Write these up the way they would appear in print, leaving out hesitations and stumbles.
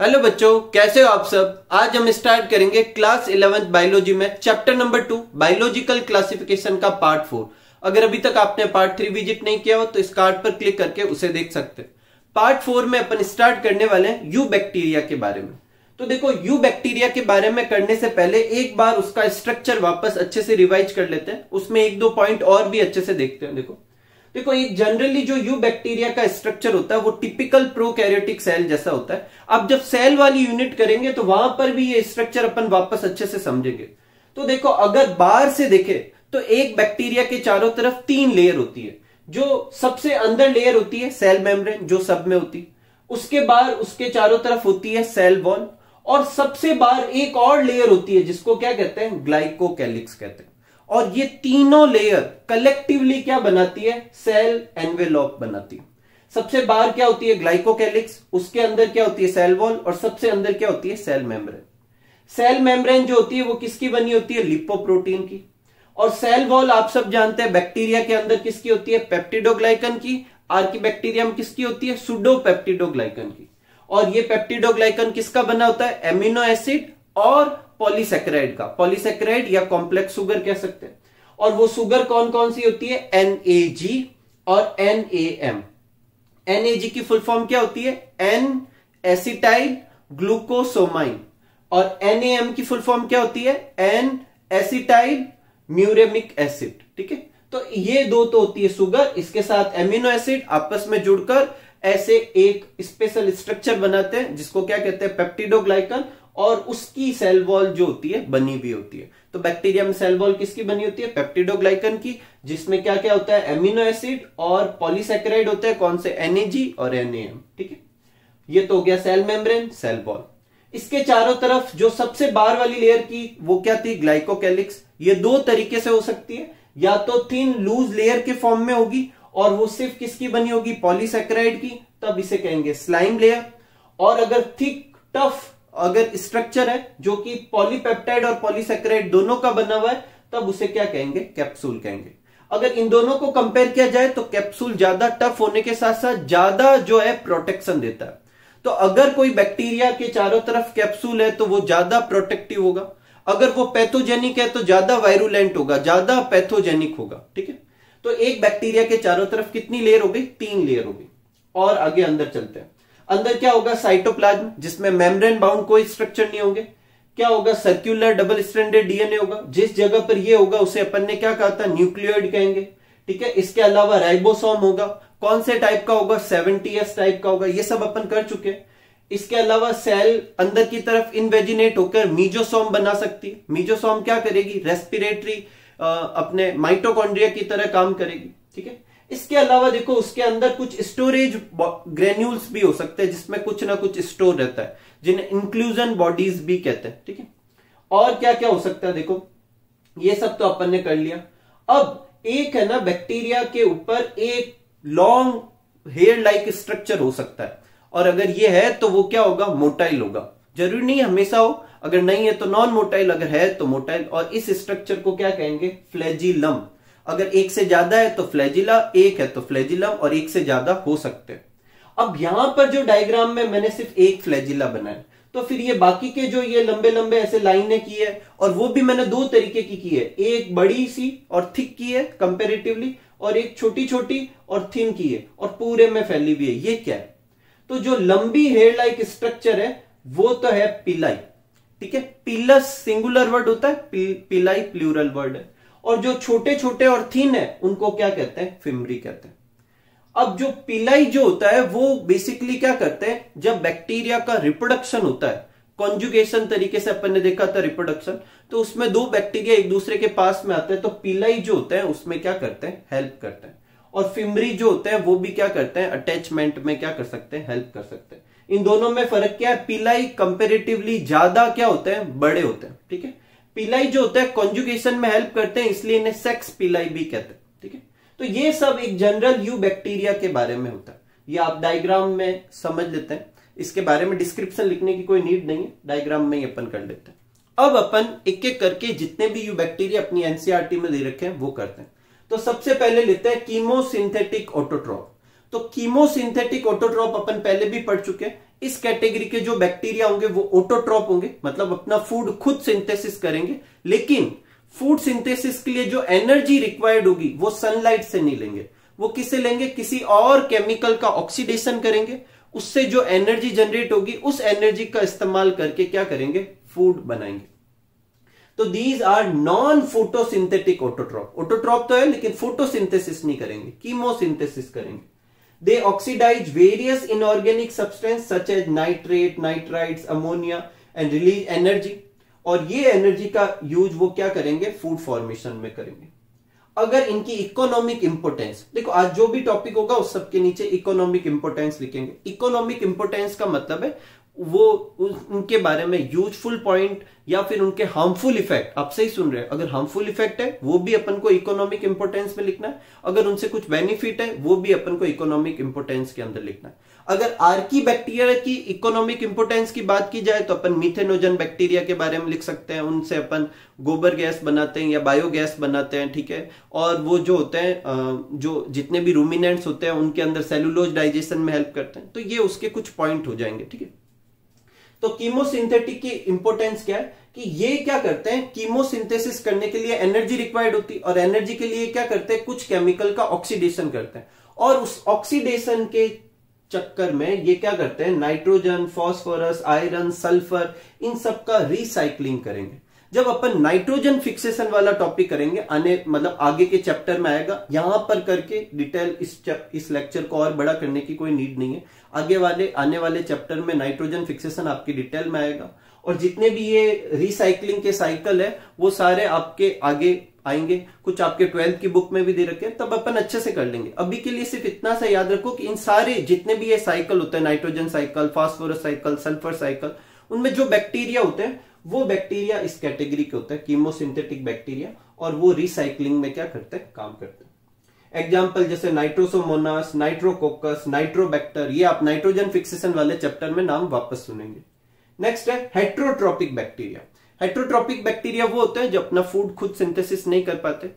Hello बच्चों, कैसे हो आप सब। आज हम स्टार्ट करेंगे क्लास 11th बायोलॉजी में चैप्टर नंबर 2 बायोलॉजिकल क्लासिफिकेशन का पार्ट 4। अगर अभी तक आपने पार्ट 3 विजिट नहीं किया हो तो इस कार्ड पर क्लिक करके उसे देख सकते हैं। पार्ट 4 में अपन स्टार्ट करने वाले हैं यू बैक्टीरिया के बारे में। तो देखो, यू बैक्टीरिया के बारे में करने से पहले एक बार उसका स्ट्रक्चर वापस अच्छे से रिवाइज कर लेते हैं। उसमें एक दो पॉइंट और भी अच्छे से देखते हैं। देखो एक जनरली जो यू बैक्टीरिया का स्ट्रक्चर होता है वो टिपिकल प्रोकैरियोटिक सेल जैसा होता है। अब जब सेल वाली यूनिट करेंगे तो वहां पर भी ये स्ट्रक्चर अपन वापस अच्छे से समझेंगे। तो देखो, अगर बाहर से देखे तो एक बैक्टीरिया के चारों तरफ 3 लेयर होती है। जो सबसे अंदर लेयर होती है सेल मेम्ब्रेन, जो सब में होती है। उसके बाद उसके चारों तरफ होती है सेल वॉल, और सबसे बाहर एक और लेयर होती है जिसको क्या कहते हैं, ग्लाइकोकैलिक्स कहते हैं। और ये तीनों लेयर कलेक्टिवली क्या बनाती है, सेल एनवेलॉप बनाती है। सबसे बाहर क्या होती है, ग्लाइकोकैलिक्स, उसके अंदर क्या होती है, सेल वॉल, और सबसे अंदर क्या होती है, सेल मेम्ब्रेन। सेल मेम्ब्रेन जो होती है वो किसकी बनी होती है, लिपोप्रोटीन की। और सेल वॉल आप सब जानते हैं बैक्टीरिया के अंदर किसकी होती है, पेप्टिडोग्लाइकन की। आर्किबैक्टीरियम किसकी होती है, सुडोपेप्टिडोग्लाइकन की। और ये पेप्टिडोग्लाइकन किसका बना होता है, एमिनो एसिड और पॉलीसेकेराइड का। पॉलीसेकेराइड या कॉम्प्लेक्स शुगर कह सकते हैं। और वो शुगर कौन कौन सी होती है, NAG और NAM। NAG की फुल फॉर्म क्या होती है, एन एसिटाइल ग्लूकोसोमाइन। और NAM की फुल फॉर्म क्या होती है, एन एसिटाइल म्यूरेमिक एसिड। ठीक है, तो ये दो तो होती है शुगर, इसके साथ एमिनो एसिड आपस में जुड़कर ऐसे एक स्पेशल स्ट्रक्चर बनाते हैं जिसको क्या कहते हैं, पेप्टिडोग्लाइकन। और उसकी सेल वॉल जो होती है बनी हुई होती है। तो बैक्टीरिया में सेल वॉल किसकी बनी होती है, पेप्टिडोग्लाइकन की, जिसमें क्या क्या होता है, एमिनो एसिड और पॉलीसेकेराइड होते हैं। कौन से, NAG और NAM। ठीक है, ये तो हो गया सेल मेम्ब्रेन, सेल वॉल। इसके चारों तरफ जो सबसे बाहर वाली लेयर की वो क्या थी, ग्लाइकोकैलिक्स। ये दो तरीके से हो सकती है, या तो थिन लूज लेयर के फॉर्म में होगी और वो सिर्फ किसकी बनी होगी, पॉलीसेकेराइड की, तब इसे कहेंगे स्लाइम लेयर। और अगर थिक टफ अगर स्ट्रक्चर है जो कि पॉलीपेप्टाइड और पॉलीसेकेराइड दोनों का बना हुआ है, तब उसे क्या कहेंगे, कैप्सूल कहेंगे। अगर इन दोनों को कंपेयर किया जाए तो कैप्सूल ज्यादा टफ होने के साथ साथ ज्यादा जो है प्रोटेक्शन देता है। तो अगर कोई बैक्टीरिया के चारों तरफ कैप्सूल है तो वो ज्यादा प्रोटेक्टिव होगा। अगर वो पैथोजेनिक है तो ज्यादा वायरुलेंट होगा, ज्यादा पैथोजेनिक होगा। ठीक है, तो एक बैक्टीरिया के चारों तरफ कितनी लेयर हो गई, 3 लेयर हो गई। और आगे अंदर चलते हैं। अंदर क्या होगा, साइटोप्लाज्म, जिसमें मेम्ब्रेन बाउंड कोई स्ट्रक्चर नहीं होंगे। क्या होगा, सर्कुलर डबल स्ट्रैंडेड DNA होगा। जिस जगह पर ये होगा उसे अपन ने क्या कहा था, न्यूक्लियोइड कहेंगे। ठीक है, इसके अलावा राइबोसोम होगा। कौन से टाइप का होगा, 70S टाइप का होगा। ये सब अपन कर चुके हैं। इसके अलावा सेल अंदर की तरफ इनवेजिनेट होकर मीजोसोम बना सकती है। मीजोसोम क्या करेगी, रेस्पिरेटरी अपने माइटोकॉन्ड्रिया की तरह काम करेगी। ठीक है, इसके अलावा देखो उसके अंदर कुछ स्टोरेज ग्रेन्यूल्स भी हो सकते हैं जिसमें कुछ ना कुछ स्टोर रहता है, जिन्हें इंक्लूजन बॉडीज भी कहते हैं। ठीक है, और क्या क्या हो सकता है, देखो ये सब तो अपन ने कर लिया। अब एक है ना, बैक्टीरिया के ऊपर एक लॉन्ग हेयर लाइक स्ट्रक्चर हो सकता है। और अगर ये है तो वो क्या होगा, मोटाइल होगा। जरूरी नहीं हमेशा हो, अगर नहीं है तो नॉन मोटाइल, अगर है तो मोटाइल। और इस स्ट्रक्चर को क्या कहेंगे, फ्लैजिलम। अगर एक से ज्यादा है तो फ्लैजिला, एक है तो फ्लैजिलम, और एक से ज्यादा हो सकते हैं। अब यहां पर जो डायग्राम में मैंने सिर्फ एक फ्लैजिला बनाया, तो फिर ये बाकी के जो ये लंबे लंबे ऐसे लाइनें की है, और वो भी मैंने 2 तरीके की है। एक बड़ी सी और थिक की है कंपेरेटिवली, और एक छोटी छोटी और थिन की है, और पूरे में फैली हुई है। ये क्या है, तो जो लंबी हेयर लाइक स्ट्रक्चर है वो तो है पिलाई। ठीक है, पिलस सिंगुलर वर्ड होता है, पिलाई प्लूरल वर्ड है। और जो छोटे छोटे और थिन है उनको क्या कहते हैं, फिम्बरी कहते हैं। अब जो पिलाई जो होता है वो बेसिकली क्या करते हैं, जब बैक्टीरिया का रिप्रोडक्शन होता है, कॉन्जुगेशन तरीके से अपन ने देखा था रिप्रोडक्शन, तो उसमें 2 बैक्टीरिया एक दूसरे के पास में आते हैं, तो पिलाई जो होते हैं उसमें क्या करते हैं, हेल्प करते हैं। और फिम्बरी जो होते हैं वो भी क्या करते हैं, अटैचमेंट में क्या कर सकते हैं, हेल्प कर सकते हैं। इन दोनों में फर्क क्या है, पिलाई कंपेरेटिवली ज्यादा क्या होते हैं, बड़े होते हैं। ठीक है, पिलाई जो होता है कॉन्जुगेशन में हेल्प करते हैं, इसलिए इन्हें सेक्स पिलाई भी कहते हैं। ठीक है, तो ये सब एक जनरल यू बैक्टीरिया के बारे में होता है। ये आप डायग्राम में समझ लेते हैं, इसके बारे में डिस्क्रिप्शन लिखने की कोई नीड नहीं है, डायग्राम में ही अपन कर लेते हैं। अब अपन एक एक करके जितने भी यू बैक्टीरिया अपनी NCERT में दे रखे हैं वो करते हैं। तो सबसे पहले लेते हैं कीमोसिंथेटिक ऑटोट्रॉफ। तो कीमोसिंथेटिक ऑटोट्रॉप अपन पहले भी पढ़ चुके हैं। इस कैटेगरी के जो बैक्टीरिया होंगे वो ऑटोट्रॉप होंगे, मतलब अपना फूड खुद सिंथेसिस करेंगे, लेकिन फूड सिंथेसिस के लिए जो एनर्जी रिक्वायर्ड होगी वो सनलाइट से नहीं लेंगे, वो किससे लेंगे, किसी और केमिकल का ऑक्सीडेशन करेंगे, उससे जो एनर्जी जनरेट होगी उस एनर्जी का इस्तेमाल करके क्या करेंगे, फूड बनाएंगे। तो these are non photosynthetic autotroph. Autotroph तो है लेकिन फोटोसिंथेसिस नहीं करेंगे, कीमोसिंथेसिस करेंगे। They oxidize various inorganic substances such as nitrate, nitrites, ammonia and release energy। और ये एनर्जी का यूज वो क्या करेंगे, फूड फॉर्मेशन में करेंगे। अगर इनकी इकोनॉमिक इंपोर्टेंस, देखो आज जो भी टॉपिक होगा उस सबके नीचे इकोनॉमिक इंपोर्टेंस लिखेंगे। इकोनॉमिक इंपोर्टेंस का मतलब है वो उनके बारे में यूजफुल पॉइंट या फिर उनके हार्मफुल इफेक्ट, आप सही सुन रहे हैं, अगर हार्मफुल इफेक्ट है वो भी अपन को इकोनॉमिक इंपोर्टेंस में लिखना है, अगर उनसे कुछ बेनिफिट है वो भी अपन को इकोनॉमिक इंपोर्टेंस के अंदर लिखना है। अगर आर्की बैक्टीरिया की इकोनॉमिक इंपोर्टेंस की बात की जाए तो अपन मिथेनोजन बैक्टीरिया के बारे में लिख सकते हैं, उनसे अपन गोबर गैस बनाते हैं या बायोगैस बनाते हैं, ठीक है। और वो जो होते हैं, जो जितने भी रूमिनेंट्स होते हैं उनके अंदर सेलुलोज डाइजेशन में हेल्प करते हैं, तो ये उसके कुछ पॉइंट हो जाएंगे, ठीक है। तो कीमोसिंथेटिक की इंपोर्टेंस क्या है कि ये क्या करते हैं, कीमोसिंथेसिस करने के लिए एनर्जी रिक्वायर्ड होती है, और एनर्जी के लिए क्या करते हैं, कुछ केमिकल का ऑक्सीडेशन करते हैं, और उस ऑक्सीडेशन के चक्कर में ये क्या करते हैं, नाइट्रोजन, फास्फोरस, आयरन, सल्फर, इन सब का रिसाइक्लिंग करेंगे। जब अपन नाइट्रोजन फिक्सेशन वाला टॉपिक करेंगे, आने मतलब आगे के चैप्टर में आएगा, यहां पर करके डिटेल इस लेक्चर को और बड़ा करने की कोई नीड नहीं है। आने वाले चैप्टर में नाइट्रोजन फिक्सेशन आपकी डिटेल में आएगा, और जितने भी ये रिसाइकलिंग के साइकिल है वो सारे आपके आगे आएंगे, कुछ आपके 12th की बुक में भी दे रखे हैं, तब अपन अच्छे से कर लेंगे। अभी के लिए सिर्फ इतना सा याद रखो कि इन सारे जितने भी ये साइकिल होते हैं, nitrogen cycle, phosphorus cycle, sulphur cycle, उनमें जो बैक्टीरिया होते हैं वो बैक्टीरिया इस कैटेगरी के होते हैं, कीमोसिंथेटिक बैक्टीरिया, और वो रिसाइकलिंग में क्या करते हैं, काम करते हैं। एग्जाम्पल जैसे नाइट्रोसोमोनास, नाइट्रोकोकस, नाइट्रोबैक्टर, ये आप नाइट्रोजन फिक्सेशन वाले चैप्टर में नाम वापस सुनेंगे। नेक्स्ट है हेट्रोट्रोपिक बैक्टीरिया। हेट्रोट्रोपिक बैक्टीरिया वो होते हैं जो अपना फूड खुद सिंथेसिस नहीं कर पाते।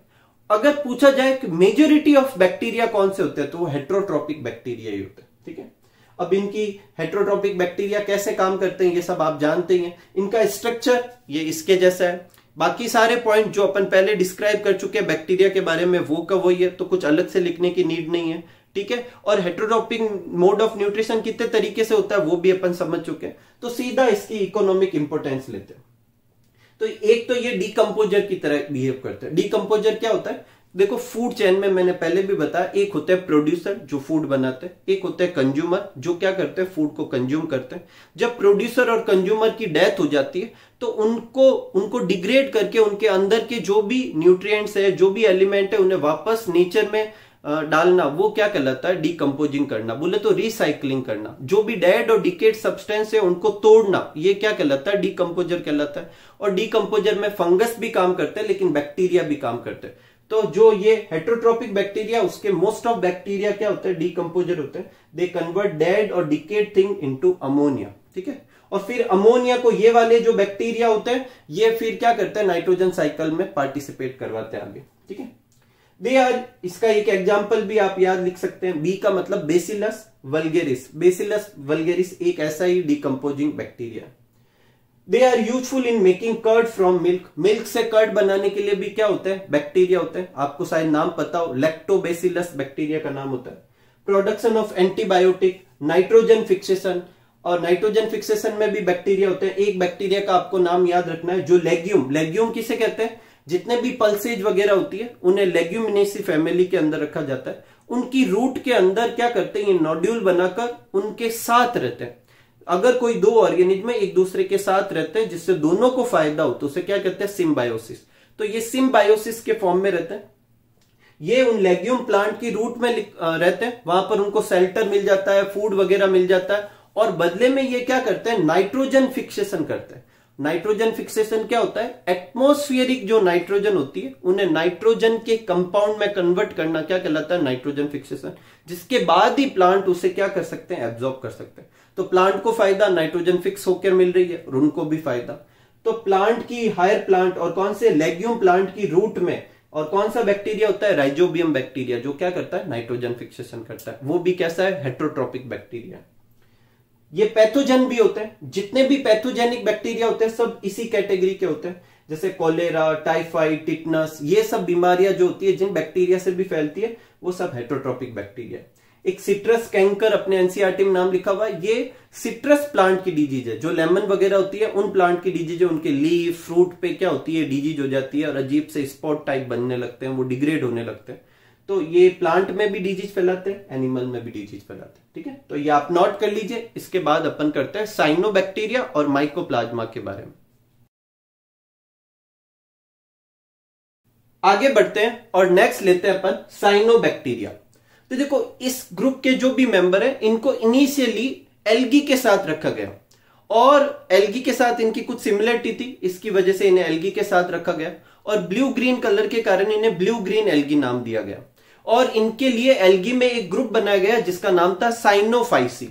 अगर पूछा जाए कि मेजोरिटी ऑफ बैक्टीरिया कौन से होते हैं, तो वो हेट्रोट्रोपिक बैक्टीरिया ही होते हैं, ठीक है। अब इनकी हेट्रोट्रोपिक बैक्टीरिया कैसे काम करते हैं ये सब आप जानते ही हैं। इनका स्ट्रक्चर ये इसके जैसा है, बाकी सारे पॉइंट जो अपन पहले डिस्क्राइब कर चुके हैं बैक्टीरिया के बारे में वो का वही है, तो कुछ अलग से लिखने की नीड नहीं है, ठीक है। और हेट्रोट्रोपिक मोड ऑफ न्यूट्रिशन कितने तरीके से होता है वो भी अपन समझ चुके हैं, तो सीधा इसकी इकोनॉमिक इंपोर्टेंस लेते हैं। तो एक तो ये डीकंपोजर की तरह बिहेव करते हैं। डीकंपोजर क्या होता है, देखो फूड चेन में मैंने पहले भी बताया, एक होता है प्रोड्यूसर जो फूड बनाते हैं, एक होता है कंज्यूमर जो क्या करते हैं, फूड को कंज्यूम करते हैं। जब प्रोड्यूसर और कंज्यूमर की डेथ हो जाती है तो उनको डिग्रेड करके उनके अंदर के जो भी न्यूट्रिएंट्स है, जो भी एलिमेंट है, उन्हें वापस नेचर में डालना, वो क्या कहलाता है, डीकंपोजिंग करना, बोले तो रिसाइकलिंग करना। जो भी डेड और डिकेड सब्सटेंस है उनको तोड़ना, ये क्या कहलाता है, डीकंपोजर कहलाता है। और डीकंपोजर में फंगस भी काम करते हैं लेकिन बैक्टीरिया भी काम करते हैं। तो जो ये हेट्रोट्रोपिक बैक्टीरिया, उसके मोस्ट ऑफ बैक्टीरिया क्या होते हैं, डीकंपोजर होते हैं। दे कन्वर्ट डेड और डिकेड थिंग इनटू अमोनिया, ठीक है। और फिर अमोनिया को ये वाले जो बैक्टीरिया होते हैं ये फिर क्या करते हैं, नाइट्रोजन साइकिल में पार्टिसिपेट करवाते हैं आगे, ठीक है। दे आर, इसका एक एग्जांपल भी आप याद लिख सकते हैं, बी का मतलब बेसिलस वल्गेरिस। बेसिलस वल्गेरिस एक ऐसा ही decomposing bacteria. They are useful in making curd from milk. Milk से कर्ड बनाने के लिए भी क्या होता है, बैक्टीरिया होते हैं। आपको शायद नाम पता हो, लैक्टोबैसिलस बैक्टीरिया का नाम होता है। Production of antibiotic, nitrogen fixation, और नाइट्रोजन फिक्सेशन में भी बैक्टीरिया होते हैं। एक बैक्टीरिया का आपको नाम याद रखना है, जो लेग्यूम, लेग्यूम किसे कहते हैं, जितने भी पल्सेज वगैरह होती है उन्हें लेग्यूमिनेसी फैमिली के अंदर रखा जाता है। उनकी रूट के अंदर क्या करते हैं, ये नोड्यूल बनाकर उनके साथ रहते हैं। अगर कोई दो ऑर्गेनिज्म एक दूसरे के साथ रहते हैं जिससे दोनों को फायदा हो तो उसे क्या कहते हैं, सिम्बायोसिस। तो ये सिम्बायोसिस के फॉर्म में रहते हैं। ये उन लेग्यूम प्लांट की रूट में रहते हैं, वहां पर उनको शेल्टर मिल जाता है, फूड वगैरह मिल जाता है, और बदले में ये क्या करते हैं, नाइट्रोजन फिक्सेशन करते हैं। नाइट्रोजन फिक्सेशन क्या होता है, एटमॉस्फेरिक जो नाइट्रोजन होती है उन्हें नाइट्रोजन के कंपाउंड में कन्वर्ट करना क्या कहलाता है, नाइट्रोजन फिक्सेशन। जिसके बाद ही प्लांट उसे क्या कर सकते हैं, एब्जॉर्ब कर सकते हैं। तो प्लांट को फायदा, नाइट्रोजन फिक्स होकर मिल रही है और उनको भी फायदा। तो प्लांट की, हायर प्लांट और कौन से, लेग्यूम प्लांट की रूट में और कौन सा बैक्टीरिया होता है? राइजोबियम बैक्टीरिया, जो क्या करता है? नाइट्रोजन फिक्सेशन करता है। वो भी कैसा है? Heterotrophic bacteria. ये पैथोजन भी होते हैं, जितने भी पैथोजेनिक बैक्टीरिया होते हैं सब इसी कैटेगरी के होते हैं, जैसे कोलेरा, टाइफाइड, टिटनस, ये सब बीमारियां जो होती है जिन बैक्टीरिया से भी फैलती है वो सब हेट्रोट्रोपिक बैक्टीरिया। एक सिट्रस कैंकर अपने एनसीईआरटी में नाम लिखा हुआ है, ये सिट्रस प्लांट की डिजीज है। जो लेमन वगैरह होती है उन प्लांट की डिजीज है, उनके लीफ फ्रूट पे क्या होती है? डिजीज हो जाती है और अजीब से स्पॉट टाइप बनने लगते हैं, वो डिग्रेड होने लगते हैं। तो ये प्लांट में भी डिजीज फैलाते हैं, एनिमल में भी डिजीज फैलाते हैं। ठीक है, तो ये आप नोट कर लीजिए। इसके बाद अपन करते हैं साइनोबैक्टीरिया और माइकोप्लाज्मा के बारे में। आगे बढ़ते हैं और नेक्स्ट लेते हैं अपन साइनोबैक्टीरिया। तो देखो, इस ग्रुप के जो भी मेंबर है इनको इनिशियली एल्गी के साथ रखा गया और एल्गी के साथ इनकी कुछ सिमिलरिटी थी, इसकी वजह से इन्हें एल्गी के साथ रखा गया और ब्लू ग्रीन कलर के कारण इन्हें ब्लू ग्रीन एल्गी नाम दिया गया। और इनके लिए एल्गी में एक ग्रुप बनाया गया जिसका नाम था साइनोफाइसी।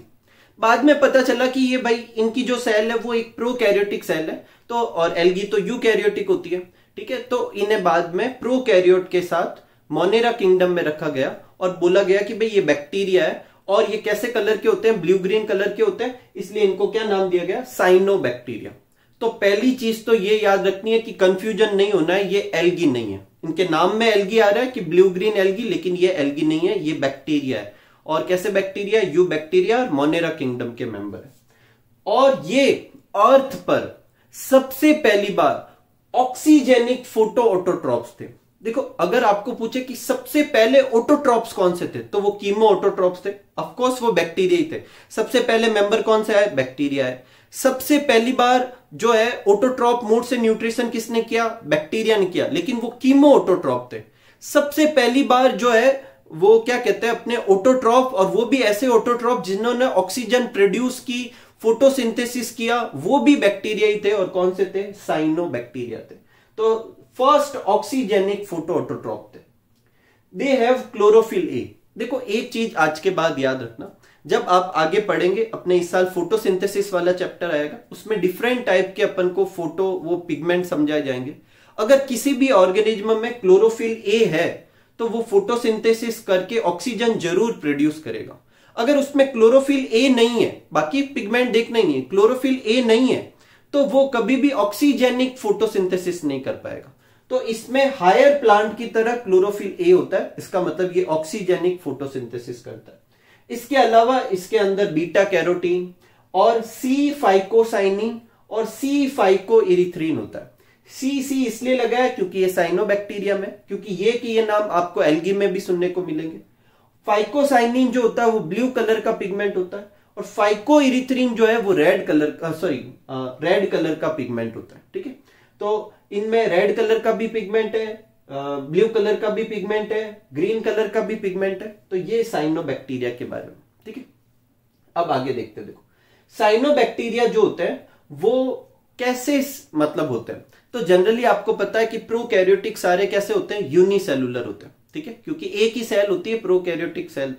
बाद में पता चला कि ये भाई इनकी जो सेल है वो एक प्रोकैरियोटिक सेल है, तो और एल्गी तो यूकैरियोटिक होती है। ठीक है, तो इन्हें बाद में प्रोकैरियोट के साथ मोनेरा किंगडम में रखा गया और बोला गया कि भाई ये बैक्टीरिया है और ये कैसे कलर के होते हैं? ब्लू ग्रीन कलर के होते हैं, इसलिए इनको क्या नाम दिया गया? साइनोबैक्टीरिया। तो पहली चीज तो ये याद रखनी है कि कंफ्यूजन नहीं होना है, ये एल्गी नहीं है। इनके नाम में एल्गी आ रहा है कि ब्लू ग्रीन एल्गी, लेकिन ये एल्गी नहीं है, ये बैक्टीरिया है। और कैसे बैक्टीरिया? यू बैक्टीरिया और मोनेरा किंगडम के मेंबर है। और ये अर्थ पर सबसे पहली बार ऑक्सीजेनिक फोटो ऑटोट्रॉप्स थे। देखो, अगर आपको पूछे कि सबसे पहले ऑटोट्रॉप्स कौन से थे, तो वो कीमो ऑटोट्रॉप्स थे। ऑफ कोर्स वो बैक्टीरिया ही थे। सबसे पहले मेंबर कौन सा है? बैक्टीरिया है। सबसे पहली बार जो है ऑटोट्रॉप मोड से न्यूट्रिशन किसने किया? बैक्टीरिया ने किया, लेकिन वो कीमो ऑटोट्रॉप थे। सबसे पहली बार जो है वो क्या कहते हैं अपने ऑटोट्रॉप, और वो भी ऐसे ऑटोट्रॉप जिन्होंने ऑक्सीजन प्रोड्यूस की, फोटोसिंथेसिस किया, वो भी बैक्टीरिया ही थे। और कौन से थे? साइनोबैक्टीरिया थे। तो फर्स्ट ऑक्सीजेनिक फोटो ऑटोट्रॉप थे। They have chlorophyll A. देखो, एक चीज आज के बाद याद रखना, जब आप आगे पढ़ेंगे अपने इस साल फोटोसिंथेसिस वाला चैप्टर आएगा, उसमें डिफरेंट टाइप के अपन को फोटो वो पिगमेंट समझाए जाएंगे। अगर किसी भी ऑर्गेनिज्म में क्लोरोफिल ए है तो वो फोटोसिंथेसिस करके ऑक्सीजन जरूर प्रोड्यूस करेगा। अगर उसमें क्लोरोफिल ए नहीं है, बाकी पिगमेंट देखना ही नहीं है, क्लोरोफिल ए नहीं है, तो वो कभी भी ऑक्सीजेनिक फोटोसिंथेसिस नहीं कर पाएगा। तो इसमें हायर प्लांट की तरह क्लोरोफिल ए होता है, इसका मतलब ये ऑक्सीजेनिक फोटोसिंथेसिस करता है। इसके अलावा इसके अंदर बीटा कैरोटीन और सी फाइकोसाइनिन और सी फाइकोइरिथ्रिन होता है। सी इसलिए लगा है क्योंकि ये साइनोबैक्टीरिया में, क्योंकि ये नाम आपको एल्गी में भी सुनने को मिलेंगे। फाइकोसाइनिन जो होता है वो ब्लू कलर का पिगमेंट होता है और फाइकोइरिथ्रिन जो है वो रेड कलर का पिगमेंट होता है। ठीक है, तो इनमें रेड कलर का भी पिगमेंट है, ब्लू कलर का भी पिगमेंट है, ग्रीन कलर का भी पिगमेंट है। तो ये साइनोबैक्टीरिया के बारे में। ठीक है, अब आगे देखते हैं। देखो, साइनोबैक्टीरिया जो होते हैं वो कैसे मतलब होते हैं, तो जनरली आपको पता है कि प्रोकैरियोटिक सारे कैसे होते हैं? यूनिसेलुलर होते हैं। ठीक है, क्योंकि एक ही सेल होती है प्रोकैरियोटिक सेल,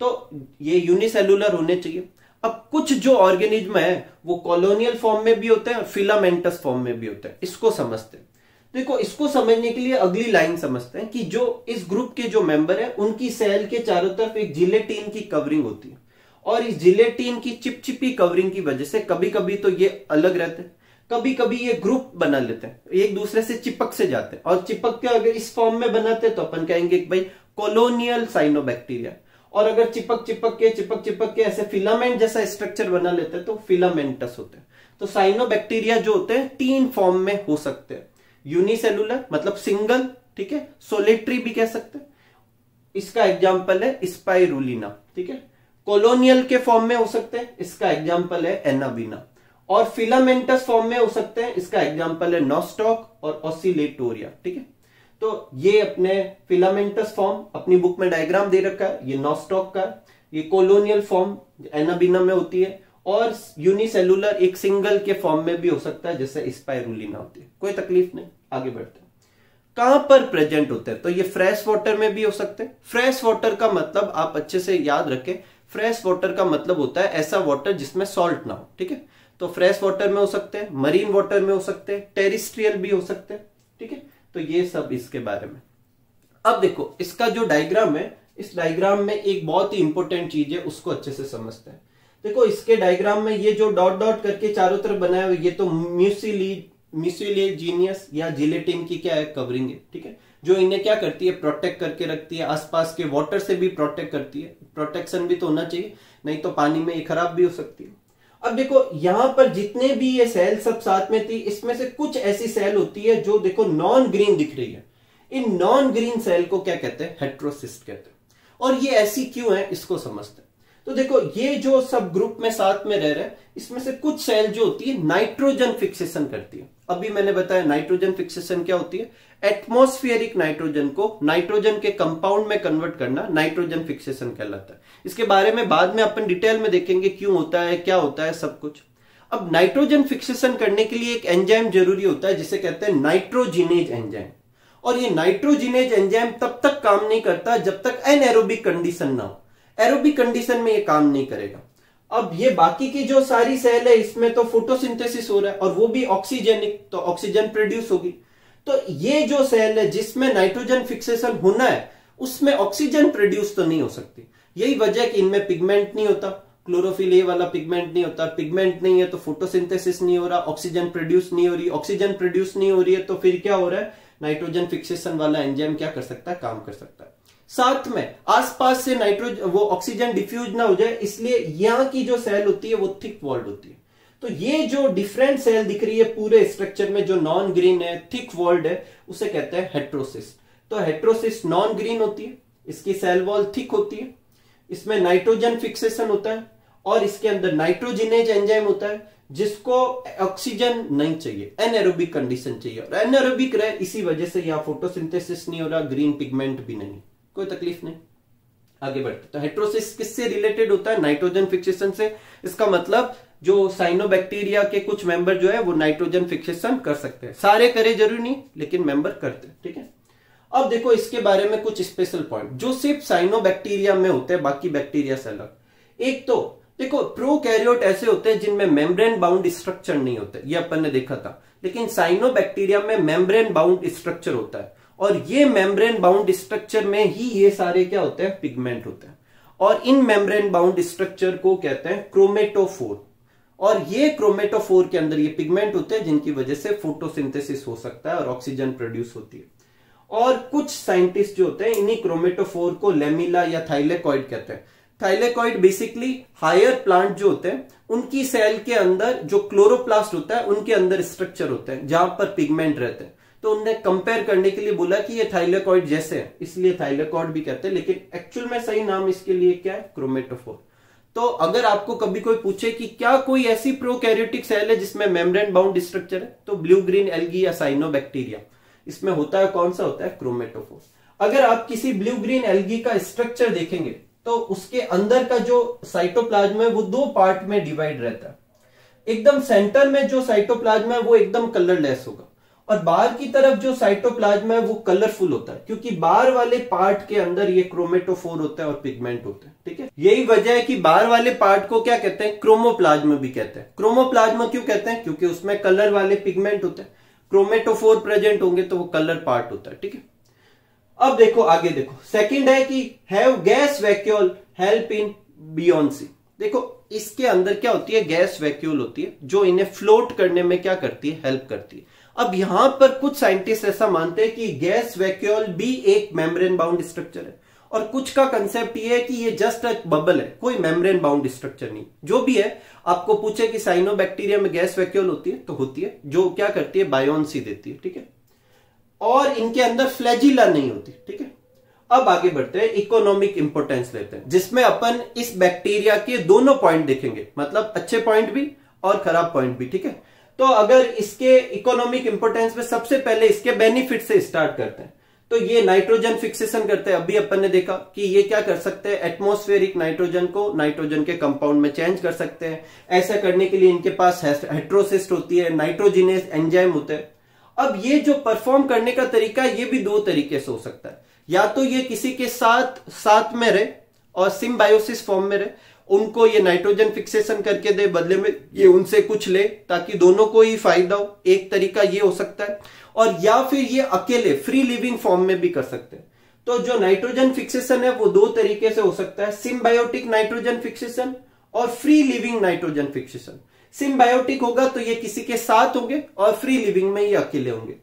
तो ये यूनिसेलुलर होने चाहिए। अब कुछ जो ऑर्गेनिज्म है वो कॉलोनियल फॉर्म में भी होते हैं और फिलामेंटस फॉर्म में भी होते हैं। इसको समझते हैं। देखो, इसको समझने के लिए अगली लाइन समझते हैं कि जो इस ग्रुप के जो मेंबर है उनकी सेल के चारों तरफ एक जिलेटिन की कवरिंग होती है और इस जिलेटिन की चिपचिपी कवरिंग की वजह से कभी कभी तो ये अलग रहते हैं, कभी कभी ये ग्रुप बना लेते हैं, एक दूसरे से चिपक से जाते हैं। और चिपक के अगर इस फॉर्म में बनाते हैं तो अपन कहेंगे कि भाई कॉलोनियल साइनोबैक्टीरिया। और अगर चिपक चिपक के ऐसे फिलामेंट जैसा स्ट्रक्चर बना लेते हैं तो फिलामेंटस होते हैं। तो साइनोबैक्टीरिया जो होते हैं 3 फॉर्म में हो सकते हैं। यूनिसेलुलर मतलब सिंगल, ठीक है, सोलिटरी भी कह सकते हैं, इसका एग्जाम्पल है स्पाइरुलिना। ठीक है, कॉलोनियल के फॉर्म में हो सकते हैं, इसका एग्जाम्पल है एनाबिना। और फिलामेंटस फॉर्म में हो सकते हैं, इसका एग्जाम्पल है नॉस्टॉक और ऑसिलेटोरिया। ठीक है, तो ये अपने फिलामेंटस फॉर्म अपनी बुक में डायग्राम दे रखा है, ये नॉस्टॉक का, ये कॉलोनियल फॉर्म एनाबिना में होती है और यूनिसेलुलर एक सिंगल के फॉर्म में भी हो सकता है जैसे स्पाइरुलिना होती है। कोई तकलीफ नहीं, आगे बढ़ते हैं। कहां पर प्रेजेंट होते हैं, तो ये फ्रेश वाटर में भी हो सकते हैं। फ्रेश वाटर का मतलब आप अच्छे से याद रखें, फ्रेश वाटर का मतलब होता है ऐसा वाटर जिसमें सॉल्ट ना हो। ठीक है, तो फ्रेश वाटर में हो सकते हैं, मरीन वाटर में हो सकते हैं, टेरिस्ट्रियल भी हो सकते हैं। ठीक है, तो ये सब इसके बारे में। अब देखो इसका जो डायग्राम है, इस डायग्राम में एक बहुत ही इंपॉर्टेंट चीज है, उसको अच्छे से समझते हैं। देखो इसके डायग्राम में ये जो डॉट डॉट करके चारों तरफ बनाया हुआ, ये तो म्यूसिलेजीनियस या जिलेटिन की क्या है, कवरिंग है, ठीक है, जो इन्हें क्या करती है, प्रोटेक्ट करके रखती है, आसपास के वाटर से भी प्रोटेक्ट करती है। प्रोटेक्शन भी तो होना चाहिए, नहीं तो पानी में ये खराब भी हो सकती है। अब देखो यहां पर जितने भी ये सेल सब साथ में थी, इसमें से कुछ ऐसी सेल होती है जो देखो नॉन ग्रीन दिख रही है। इन नॉन ग्रीन सेल को क्या कहते हैं, हेट्रोसिस्ट कहते हैं। और ये ऐसी क्यों है, इसको समझते हैं। तो देखो ये जो सब ग्रुप में साथ में रह रहे हैं, इसमें से कुछ सेल जो होती है नाइट्रोजन फिक्सेशन करती है। अभी मैंने बताया नाइट्रोजन फिक्सेशन क्या होती है, एटमॉस्फेरिक नाइट्रोजन को नाइट्रोजन के कंपाउंड में कन्वर्ट करना नाइट्रोजन फिक्सेशन कहलाता है। इसके बारे में बाद में अपन डिटेल में देखेंगे क्यों होता है, क्या होता है, सब कुछ। अब नाइट्रोजन फिक्सेशन करने के लिए एक एंजाइम जरूरी होता है जिसे कहते हैं नाइट्रोजिनेज एंजाइम। और ये नाइट्रोजिनेज एंजाइम तब तक काम नहीं करता जब तक एनएरोबिक कंडीशन ना हो। एरोबिक कंडीशन में ये काम नहीं करेगा। अब ये बाकी की जो सारी सेल है, इसमें तो फोटोसिंथेसिस हो रहा है और वो भी ऑक्सीजनिक, तो ऑक्सीजन प्रोड्यूस होगी। तो ये जो सेल है जिसमें नाइट्रोजन फिक्सेशन होना है, उसमें ऑक्सीजन प्रोड्यूस तो नहीं हो सकती। यही वजह कि इनमें पिगमेंट नहीं होता, क्लोरोफिल ए वाला पिगमेंट नहीं होता। पिगमेंट नहीं है तो फोटोसिंथेसिस नहीं हो रहा, ऑक्सीजन प्रोड्यूस नहीं हो रही। ऑक्सीजन प्रोड्यूस नहीं हो रही है तो फिर क्या हो रहा है, नाइट्रोजन फिक्सेशन वाला एंजाइम क्या कर सकता है, काम कर सकता है। साथ में आसपास से नाइट्रोजन वो ऑक्सीजन डिफ्यूज ना हो जाए, इसलिए यहां की जो सेल होती है वो थिक वॉल्ड होती है। तो ये जो डिफरेंट सेल दिख रही है पूरे स्ट्रक्चर में, जो नॉन ग्रीन है, थिक वॉल्ड है, उसे कहते हैं हेट्रोसिस्ट। तो हेट्रोसिस्ट नॉन ग्रीन होती है, इसकी सेल वॉल थिक होती है, इसमें नाइट्रोजन फिक्सेशन होता है और इसके अंदर नाइट्रोजिनेज एंजाइम होता है जिसको ऑक्सीजन नहीं चाहिए, एनएरोबिक कंडीशन चाहिए। और एनएरोबिक रहे, इसी वजह से यहां फोटोसिंथेसिस नहीं हो रहा, ग्रीन पिगमेंट भी नहीं, कोई तकलीफ नहीं। आगे बढ़ते। तो हेट्रोसिस किससे रिलेटेड होता है, नाइट्रोजन फिक्सेशन से। इसका मतलब जो साइनोबैक्टीरिया के कुछ मेंबर जो है वो नाइट्रोजन फिक्सेशन कर सकते हैं, सारे करे जरूरी नहीं लेकिन मेंबर करते हैं, ठीक है। अब देखो इसके बारे में कुछ स्पेशल पॉइंट जो सिर्फ साइनोबैक्टीरिया में होते हैं, बाकी बैक्टीरिया से अलग। एक तो देखो प्रोकैरियोट ऐसे होते हैं जिनमें मेम्ब्रेन बाउंड स्ट्रक्चर नहीं होते, ये अपन ने देखा था, लेकिन साइनोबैक्टीरिया में मेम्ब्रेन बाउंड स्ट्रक्चर होता है। और ये मेम्ब्रेन बाउंड स्ट्रक्चर में ही ये सारे क्या होते हैं, पिगमेंट होते हैं। और इन मेम्ब्रेन बाउंड स्ट्रक्चर को कहते हैं क्रोमेटोफोर। और ये क्रोमेटोफोर के अंदर ये पिगमेंट होते हैं जिनकी वजह से फोटोसिंथेसिस हो सकता है और ऑक्सीजन प्रोड्यूस होती है। और कुछ साइंटिस्ट जो होते हैं इन्हीं क्रोमेटोफोर को लेमिला या थाइलेकॉइड कहते हैं। थाइलेकॉइड बेसिकली हायर प्लांट जो होते हैं उनकी सेल के अंदर जो क्लोरोप्लास्ट होता है उनके अंदर स्ट्रक्चर होते हैं जहां पर पिगमेंट रहते हैं। तो उन्होंने कंपेयर करने के लिए बोला कि ये थाइलेकॉइड जैसे है, इसलिए थाइलेकॉइड भी कहते हैं, लेकिन एक्चुअल में सही नाम इसके लिए क्या है, क्रोमेटोफोर। तो अगर आपको कभी कोई पूछे कि क्या कोई ऐसी प्रोकैरियोटिक सेल है जिसमें मेम्ब्रेन बाउंड स्ट्रक्चर है, तो ब्लू ग्रीन एल्गी या साइनोबैक्टीरिया, इसमें होता है कौन सा, होता है क्रोमेटोफोर। अगर आप किसी ब्लू ग्रीन एल्गी का स्ट्रक्चर देखेंगे तो उसके अंदर का जो साइटोप्लाज्म है वो दो पार्ट में डिवाइड रहता है। एकदम सेंटर में जो साइटोप्लाज्म है वो एकदम कलरलेस होगा और बाहर की तरफ जो साइटोप्लाज्म है वो कलरफुल होता है, क्योंकि बाहर वाले पार्ट के अंदर ये क्रोमेटोफोर होता है और पिगमेंट होते हैं, ठीक है। यही वजह है कि बाहर वाले पार्ट को क्या कहते हैं, क्रोमोप्लाज्म भी कहते हैं। क्रोमोप्लाज्म क्यों कहते हैं, क्योंकि उसमें कलर वाले पिगमेंट होते हैं। क्रोमेटोफोर प्रेजेंट होंगे तो वो कलर पार्ट होता है, ठीक है। अब देखो आगे देखो, सेकंड है कि have gas vacuole help in buoyancy. देखो इसके अंदर क्या होती है, गैस वैक्यूल होती है जो इन्हें फ्लोट करने में क्या करती है, हेल्प करती है। अब यहां पर कुछ साइंटिस्ट ऐसा मानते हैं कि गैस वैक्यूल भी एक मेम्ब्रेन बाउंड स्ट्रक्चर है, और कुछ का कंसेप्ट ये है कि ये जस्ट एक बबल है, कोई मेम्ब्रेन बाउंड स्ट्रक्चर नहीं। जो भी है, आपको पूछे कि साइनोबैक्टीरिया में गैस वैक्यूल होती है तो होती है, जो क्या करती है, बायोन्सी देती है, ठीक है। और इनके अंदर फ्लैजिला नहीं होती, ठीक है। अब आगे बढ़ते हैं, इकोनॉमिक इंपोर्टेंस लेते हैं, जिसमें अपन इस बैक्टीरिया के दोनों पॉइंट देखेंगे, मतलब अच्छे पॉइंट भी और खराब पॉइंट भी, ठीक है। तो अगर इसके इकोनॉमिक इंपोर्टेंस में सबसे पहले इसके बेनिफिट से स्टार्ट करते हैं, तो ये नाइट्रोजन फिक्सेशन करते हैं। अभी अपन ने देखा कि ये क्या कर सकते हैं, एटमॉस्फेरिक नाइट्रोजन को नाइट्रोजन के कंपाउंड में चेंज कर सकते हैं। ऐसा करने के लिए इनके पास हेट्रोसिस्ट होती है, नाइट्रोजिनेज एंजाइम होते हैं। अब ये जो परफॉर्म करने का तरीका है, ये भी दो तरीके से हो सकता है। या तो ये किसी के साथ में रहे और सिम्बायोसिस फॉर्म में रहे, उनको ये नाइट्रोजन फिक्सेशन करके दे, बदले में ये उनसे कुछ ले, ताकि दोनों को ही फायदा हो। एक तरीका ये हो सकता है। और या फिर ये अकेले फ्री लिविंग फॉर्म में भी कर सकते हैं। तो जो नाइट्रोजन फिक्सेशन है वो दो तरीके से हो सकता है, सिम्बायोटिक नाइट्रोजन फिक्सेशन और free living nitrogen fixation. Symbiotic होगा तो ये किसी के साथ होंगे और फ्री लिविंग में ये अकेले होंगे।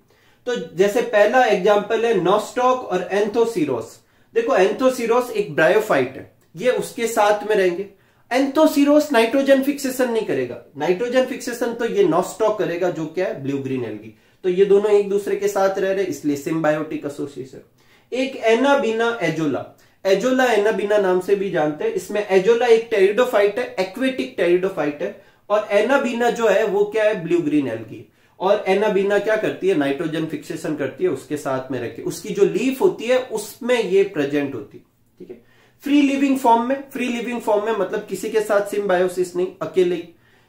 तो जैसे पहला एग्जांपल है नॉस्टॉक और एंथोसिरोस। देखो एंथोसिरोस एक ब्रायोफाइट है, ये उसके साथ में रहेंगे। एंथोसिरोस नाइट्रोजन फिक्सेशन नहीं करेगा, नाइट्रोजन फिक्सेशन तो ये नॉस्टॉक करेगा जो क्या है ब्लू ग्रीन एल्गी। तो ये दोनों एक दूसरे के साथ रह रहे, इसलिए सिम्बायोटिक एसोसिएशन। एक एनाबीना एजोला, एजोला एनाबीना नाम से भी जानते हैं। इसमें एजोला एक टेरिडोफाइट है, एक्वेटिक टेरिडोफाइट है, और एनाबीना जो है वो क्या है ब्लू ग्रीन एल्गी। और एनाबीना क्या करती है, नाइट्रोजन फिक्सेशन करती है, उसके साथ में रखे, उसकी जो लीफ होती है उसमें ये प्रेजेंट होती है। ठीक है, फ्री लिविंग फॉर्म में, फ्री लिविंग फॉर्म में मतलब किसी के साथ सिम्बायोसिस नहीं, अकेले ही।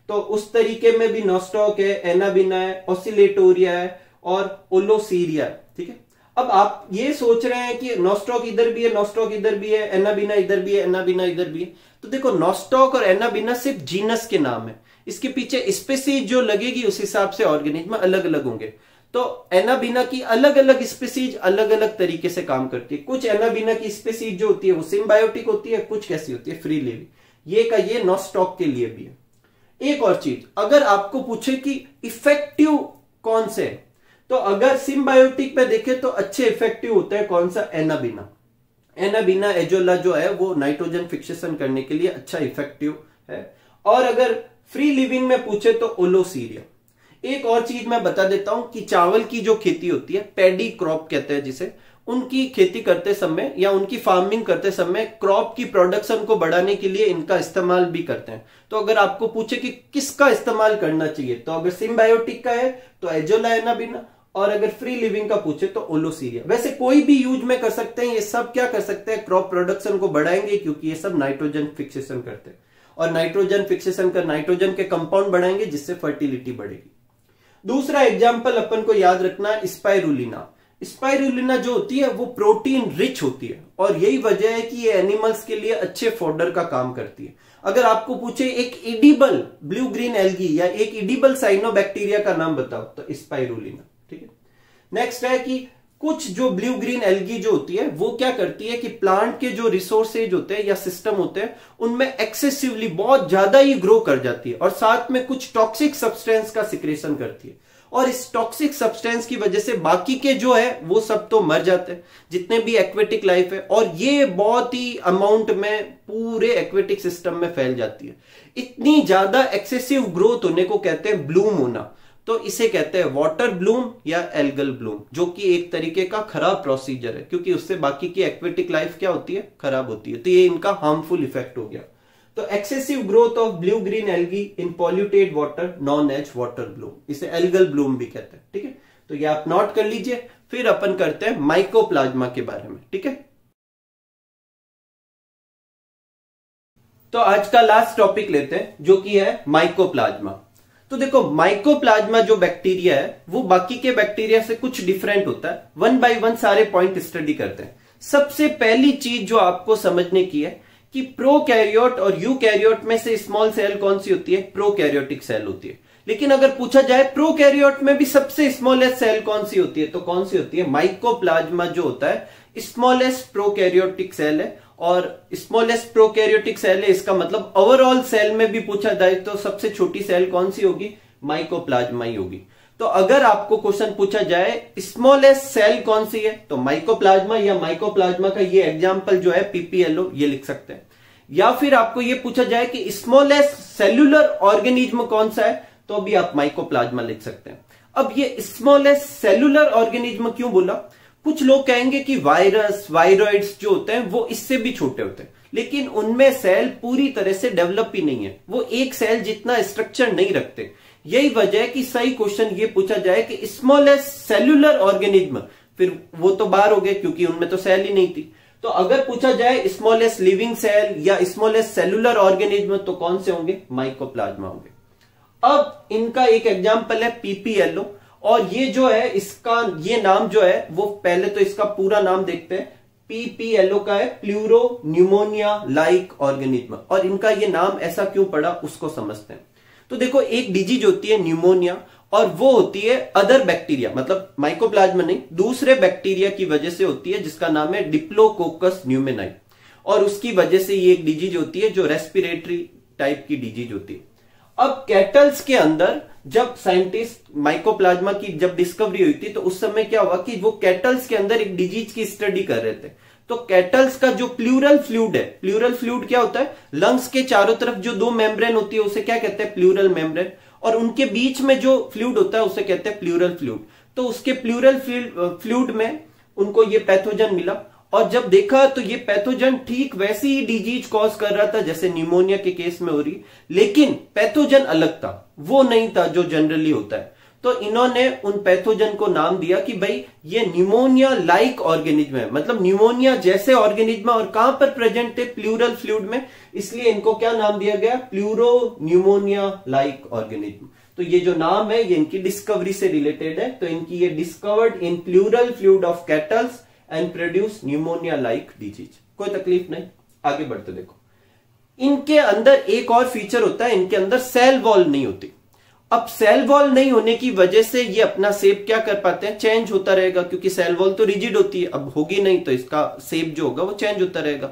तो उस तरीके में भी नॉस्टॉक है, एनाबीना है, ऑसिलेटोरिया है और ओलोसीरिया है। ठीक है, अब आप ये सोच रहे हैं कि नॉस्टॉक इधर भी है, नॉस्टॉक इधर भी है, एनाबीना इधर भी है, एनाबीना इधर भी है। तो देखो नॉस्टॉक और एनाबीना सिर्फ जीनस के नाम है, इसके पीछे स्पीसीज जो लगेगी उस हिसाब से ऑर्गेनिज्म अलग अलग होंगे। तो एनाबीना की अलग अलग स्पीसीज अलग अलग तरीके से काम करती है। कुछ एनाबीना की स्पीसीज जो होती है वो सिम्बायोटिक होती है, कुछ कैसी होती है फ्री लिविंग। ये का ये नॉस्टॉक के लिए भी है। एक और चीज, अगर आपको पूछे कि इफेक्टिव कौन से है, तो अगर सिम्बायोटिक पे देखे तो अच्छे इफेक्टिव होता है कौन सा, एनाबीना। एनाबीना एजोला जो है वो नाइट्रोजन फिक्सेशन करने के लिए अच्छा इफेक्टिव है। और अगर फ्री लिविंग में पूछे तो ओलोसीरिया। एक और चीज मैं बता देता हूं कि चावल की जो खेती होती है, पैडी क्रॉप कहते हैं जिसे, उनकी खेती करते समय या उनकी फार्मिंग करते समय क्रॉप की प्रोडक्शन को बढ़ाने के लिए इनका इस्तेमाल भी करते हैं। तो अगर आपको पूछे कि किसका इस्तेमाल करना चाहिए, तो अगर सिम्बायोटिक का है तो एजोला एनाबीना, और अगर फ्री लिविंग का पूछे तो ओलोसीरिया। वैसे कोई भी यूज में कर सकते हैं, ये सब क्या कर सकते हैं, क्रॉप प्रोडक्शन को बढ़ाएंगे, क्योंकि ये सब नाइट्रोजन फिक्सेशन करते हैं। और नाइट्रोजन फिक्सेशन कर नाइट्रोजन के कंपाउंड बढ़ाएंगे जिससे फर्टिलिटी बढ़ेगी। दूसरा एग्जाम्पल अपन को याद रखना है स्पाइरुलिना। स्पाइरुलिना जो होती है वो प्रोटीन रिच होती है, और यही वजह है कि ये एनिमल्स के लिए अच्छे फोडर का काम करती है। अगर आपको पूछे एक इडिबल ब्लू ग्रीन एल्गी या एक इडिबल साइनोबैक्टीरिया का नाम बताओ तो स्पाइरुलिना। ठीक है, नेक्स्ट है कि कुछ जो ब्लू ग्रीन एल्गी जो होती है वो क्या करती है कि प्लांट के जो रिसोर्सेज होते हैं या सिस्टम होते हैं उनमें एक्सेसिवली बहुत ज्यादा ही ग्रो कर जाती है, और साथ में कुछ टॉक्सिक सब्सटेंस का सिक्रेशन करती है। और इस टॉक्सिक सब्सटेंस की वजह से बाकी के जो है वो सब तो मर जाते हैं, जितने भी एक्वेटिक लाइफ है, और ये बहुत ही अमाउंट में पूरे एक्वेटिक सिस्टम में फैल जाती है। इतनी ज्यादा एक्सेसिव ग्रोथ होने को कहते हैं ब्लूम होना। तो इसे कहते हैं वाटर ब्लूम या एल्गल ब्लूम, जो कि एक तरीके का खराब प्रोसीजर है, क्योंकि उससे बाकी की एक्वेटिक लाइफ क्या होती है, खराब होती है। तो ये इनका हार्मफुल इफेक्ट हो गया। तो excessive growth of blue green algae in polluted water known as water bloom, इसे एल्गल ब्लूम भी कहते हैं। ठीक है, तो ये आप नोट कर लीजिए। फिर अपन करते हैं माइकोप्लाज्मा के बारे में। ठीक है, तो आज का लास्ट टॉपिक लेते हैं जो कि है माइकोप्लाज्मा। तो देखो माइकोप्लाज्मा जो बैक्टीरिया है वो बाकी के बैक्टीरिया से कुछ डिफरेंट होता है। वन बाय वन सारे पॉइंट स्टडी करते हैं। सबसे पहली चीज जो आपको समझने की है कि प्रोकैरियोट और यूकैरियोट में से स्मॉल सेल कौन सी होती है, प्रोकैरियोटिक सेल होती है। लेकिन अगर पूछा जाए प्रोकैरियोट में भी सबसे स्मॉलेस्ट सेल कौन सी होती है, तो कौन सी होती है, माइकोप्लाज्मा जो होता है स्मॉलेस्ट प्रोकैरियोटिक सेल है। और स्मॉलेस्ट प्रोकैरियोटिक सेल है, इसका मतलब ओवरऑल सेल में भी पूछा जाए तो सबसे छोटी सेल कौन सी होगी, माइकोप्लाज्मा ही होगी। तो अगर आपको क्वेश्चन पूछा जाए स्मॉलेस्ट सेल कौन सी है, तो माइकोप्लाज्मा, या माइकोप्लाज्मा का ये एग्जांपल जो है पीपीएलओ, ये लिख सकते हैं। या फिर आपको ये पूछा जाए कि स्मॉलेस्ट सेल्यूलर ऑर्गेनिज्म कौन सा है, तो अभी आप माइकोप्लाज्मा लिख सकते हैं। अब ये स्मॉलेस्ट सेल्यूलर ऑर्गेनिज्म क्यों बोला, कुछ लोग कहेंगे कि वायरस वायरॉइड्स जो होते हैं वो इससे भी छोटे होते हैं, लेकिन उनमें सेल पूरी तरह से डेवलप ही नहीं है, वो एक सेल जितना स्ट्रक्चर नहीं रखते। यही वजह है कि सही क्वेश्चन ये पूछा जाए कि स्मॉलेस्ट सेल्यूलर ऑर्गेनिज्म, फिर वो तो बाहर हो गए क्योंकि उनमें तो सेल ही नहीं थी। तो अगर पूछा जाए स्मॉलेस्ट लिविंग सेल या स्मॉलेस्ट सेल्यूलर ऑर्गेनिज्म, तो कौन से होंगे, माइकोप्लाज्मा होंगे। अब इनका एक एग्जाम्पल है पीपीएलओ, और ये जो है इसका ये नाम जो है वो पहले तो इसका पूरा नाम देखते हैं। पीपीएलओ का है प्लूरो न्यूमोनिया लाइक ऑर्गेनिज्म, और इनका ये नाम ऐसा क्यों पड़ा उसको समझते हैं। तो देखो एक डिजीज होती है न्यूमोनिया, और वो होती है अदर बैक्टीरिया, मतलब माइकोप्लाज्मा नहीं, दूसरे बैक्टीरिया की वजह से होती है जिसका नाम है डिप्लोकोकस न्यूमेनाई, और उसकी वजह से ये एक डिजीज होती है जो रेस्पिरेटरी टाइप की डिजीज होती है। अब कैटल्स के अंदर जब साइंटिस्ट माइकोप्लाज्मा की जब डिस्कवरी हुई थी तो उस समय क्या हुआ कि वो कैटल्स के अंदर एक डिजीज की स्टडी कर रहे थे। तो कैटल्स का जो प्लूरल फ्लूइड है, प्लूरल फ्लूइड क्या होता है, लंग्स के चारों तरफ जो दो मेम्ब्रेन होती है उसे क्या कहते हैं, प्लूरल मेम्ब्रेन, और उनके बीच में जो फ्लूइड होता है उसे कहते हैं प्लूरल फ्लूइड। तो उसके प्लूरल फ्लूइड में उनको ये पैथोजन मिला, और जब देखा तो ये पैथोजन ठीक वैसी ही डिजीज कॉज कर रहा था जैसे निमोनिया के केस में हो रही, लेकिन पैथोजन अलग था, वो नहीं था जो जनरली होता है। तो इन्होंने उन पैथोजन को नाम दिया कि भाई ये निमोनिया लाइक ऑर्गेनिज्म है, मतलब निमोनिया जैसे ऑर्गेनिज्म, और कहां पर प्रेजेंट है, प्लूरल फ्लूइड में, इसलिए इनको क्या नाम दिया गया, प्लूरो न्यूमोनिया लाइक ऑर्गेनिज्म। तो ये जो नाम है ये इनकी डिस्कवरी से रिलेटेड है। तो इनकी ये discovered in pleural fluid of kettles and produce pneumonia like disease. कोई तकलीफ नहीं, आगे बढ़ते देखो। इनके अंदर एक और फीचर होता है, इनके अंदर सेल वॉल नहीं होती। अब सेल वॉल नहीं होने की वजह से ये अपना शेप क्या कर पाते हैं, चेंज होता रहेगा, क्योंकि सेल वॉल तो रिजिड होती है, अब होगी नहीं तो इसका शेप जो होगा वो चेंज होता रहेगा।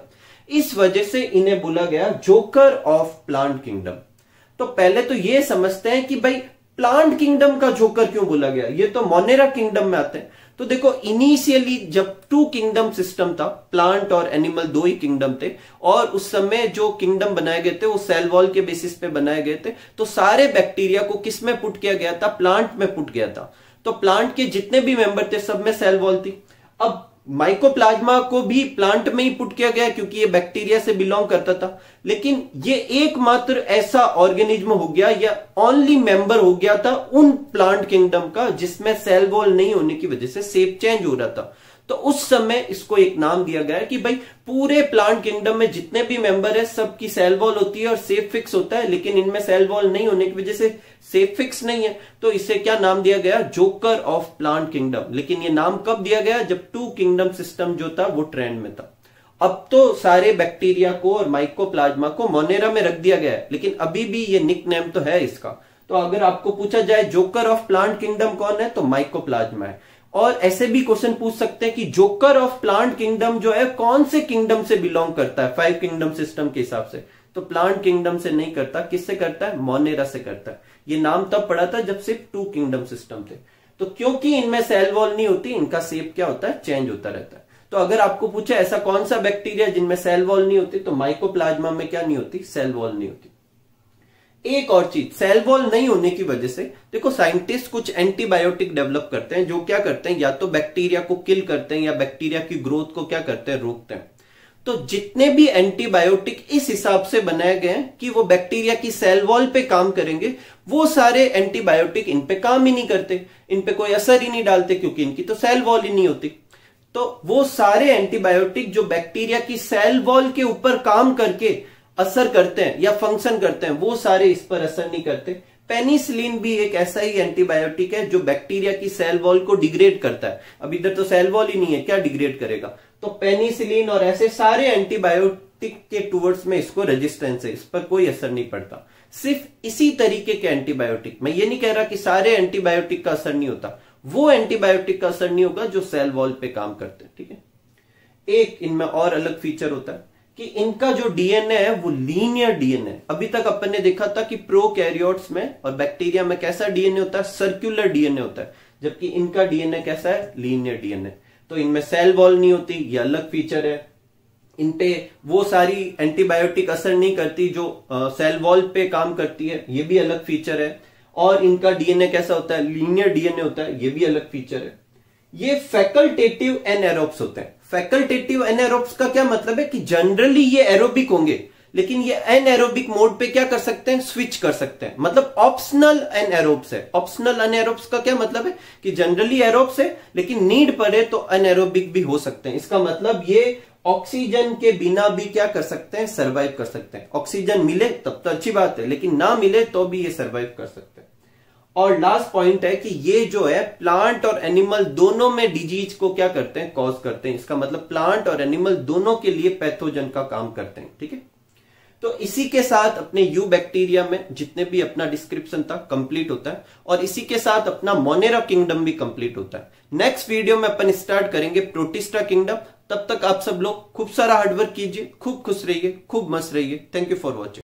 इस वजह से इन्हें बोला गया जोकर ऑफ प्लांट किंगडम। तो पहले तो ये समझते हैं कि भाई प्लांट किंगडम का जोकर क्यों बोला गया, ये तो मोनेरा किंगडम में आते हैं। तो देखो इनिशियली जब टू किंगडम सिस्टम था, प्लांट और एनिमल दो ही किंगडम थे, और उस समय जो किंगडम बनाए गए थे वो सेल वॉल के बेसिस पे बनाए गए थे। तो सारे बैक्टीरिया को किस में पुट किया गया था, प्लांट में पुट गया था। तो प्लांट के जितने भी मेंबर थे सब में सेल वॉल थी। अब माइकोप्लाज्मा को भी प्लांट में ही पुट किया गया क्योंकि ये बैक्टीरिया से बिलोंग करता था, लेकिन ये एकमात्र ऐसा ऑर्गेनिज्म हो गया या ओनली मेंबर हो गया था उन प्लांट किंगडम का जिसमें सेल वॉल नहीं होने की वजह से शेप चेंज हो रहा था। तो उस समय इसको एक नाम दिया गया कि भाई पूरे प्लांट किंगडम में जितने भी मेंबर है सबकी सेल वॉल होती है और शेप फिक्स होता है, लेकिन इनमें सेल वॉल नहीं होने की वजह से शेप फिक्स नहीं है, तो इसे क्या नाम दिया गया, जोकर ऑफ प्लांट किंगडम। लेकिन ये नाम कब दिया गया, जब टू किंगडम सिस्टम जो था वो ट्रेंड में था। अब तो सारे बैक्टीरिया को और माइकोप्लाज्मा को मोनेरा में रख दिया गया है, लेकिन अभी भी ये निक नेम तो है इसका। तो अगर आपको पूछा जाए जोकर ऑफ प्लांट किंगडम कौन है, तो माइकोप्लाज्मा है। और ऐसे भी क्वेश्चन पूछ सकते हैं कि जोकर ऑफ प्लांट किंगडम जो है कौन से किंगडम से बिलोंग करता है 5 किंगडम सिस्टम के हिसाब से, तो प्लांट किंगडम से नहीं करता, किससे करता है, मोनेरा से करता है। ये नाम तब पड़ा था जब सिर्फ 2 किंगडम सिस्टम थे। तो क्योंकि इनमें सेल वॉल नहीं होती, इनका शेप क्या होता है, चेंज होता रहता है। तो अगर आपको पूछे ऐसा कौन सा बैक्टीरिया जिनमें सेल वॉल नहीं होती, तो माइकोप्लाज्मा में क्या नहीं होती, सेल वॉल नहीं होती। एक और चीज, सेल वॉल नहीं होने की वजह से देखो साइंटिस्ट कुछ एंटीबायोटिक डेवलप करते हैं जो क्या करते हैं, या तो बैक्टीरिया को किल करते हैं या बैक्टीरिया की ग्रोथ को क्या करते हैं, रोकते हैं। तो जितने भी एंटीबायोटिक इस हिसाब से बनाए गए हैं कि वो बैक्टीरिया की सेल वॉल पे काम करेंगे, वो सारे एंटीबायोटिक इन पे काम ही नहीं करते, इन पे कोई असर ही नहीं डालते, क्योंकि इनकी तो सेल वॉल ही नहीं होती। तो वो सारे एंटीबायोटिक जो बैक्टीरिया की सेल वॉल के ऊपर काम करके असर करते हैं या फंक्शन करते हैं, वो सारे इस पर असर नहीं करते। पेनिसिलिन भी एक ऐसा ही एंटीबायोटिक है जो बैक्टीरिया की सेल वॉल को डिग्रेड करता है। अब इधर तो सेल वॉल ही नहीं है, क्या डिग्रेड करेगा। तो पेनिसिलिन और ऐसे सारे एंटीबायोटिक के टूवर्ड्स में इसको रेजिस्टेंस है, इस पर कोई असर नहीं पड़ता। सिर्फ इसी तरीके के एंटीबायोटिक, मैं ये नहीं कह रहा कि सारे एंटीबायोटिक का असर नहीं होता, वो एंटीबायोटिक का असर नहीं होगा जो सेल वॉल पे काम करते हैं, ठीक है। एक इनमें और अलग फीचर होता है कि इनका जो डीएनए है वो लीनियर डीएनए। अभी तक अपन ने देखा था कि प्रोकैरियोट्स में और बैक्टीरिया में कैसा डीएनए होता है, सर्कुलर डीएनए होता है, जबकि इनका डीएनए कैसा है, लीनियर डीएनए। तो इनमें सेल वॉल नहीं होती, ये अलग फीचर है। इन पे वो सारी एंटीबायोटिक असर नहीं करती जो सेल वॉल पे काम करती है, ये भी अलग फीचर है। और इनका डीएनए कैसा होता है, लीनियर डीएनए होता है, ये भी अलग फीचर है। ये फैकल्टेटिव एनारोब्स होते हैं। फैकल्टेटिव एनारोब्स का क्या मतलब है कि जनरली ये एरोबिक होंगे, लेकिन ये एनएरोबिक मोड पे क्या कर सकते हैं, स्विच कर सकते हैं, मतलब ऑप्शनल एनएरोब्स है। ऑप्शनल एनएरोब्स का क्या मतलब है कि जनरली एरोब्स है, लेकिन नीड पड़े तो एनएरोबिक भी हो सकते हैं। इसका मतलब ये ऑक्सीजन के बिना भी क्या कर सकते हैं, सर्वाइव कर सकते हैं। ऑक्सीजन मिले तब तो अच्छी बात है, लेकिन ना मिले तो भी ये सर्वाइव कर सकते हैं। और लास्ट पॉइंट है कि ये जो है प्लांट और एनिमल दोनों में डिजीज को क्या करते हैं, कॉज करते हैं। इसका मतलब प्लांट और एनिमल दोनों के लिए पैथोजन का काम करते हैं, ठीक है। तो इसी के साथ अपने यू बैक्टीरिया में जितने भी अपना डिस्क्रिप्शन था कंप्लीट होता है और इसी के साथ अपना मोनेरा किंगडम भी कंप्लीट होता है। नेक्स्ट वीडियो में अपन स्टार्ट करेंगे प्रोटिस्टा किंगडम। तब तक आप सब लोग खूब सारा हार्डवर्क कीजिए, खूब खुश रहिए, खूब मस्त रहिए। Thank you for watching.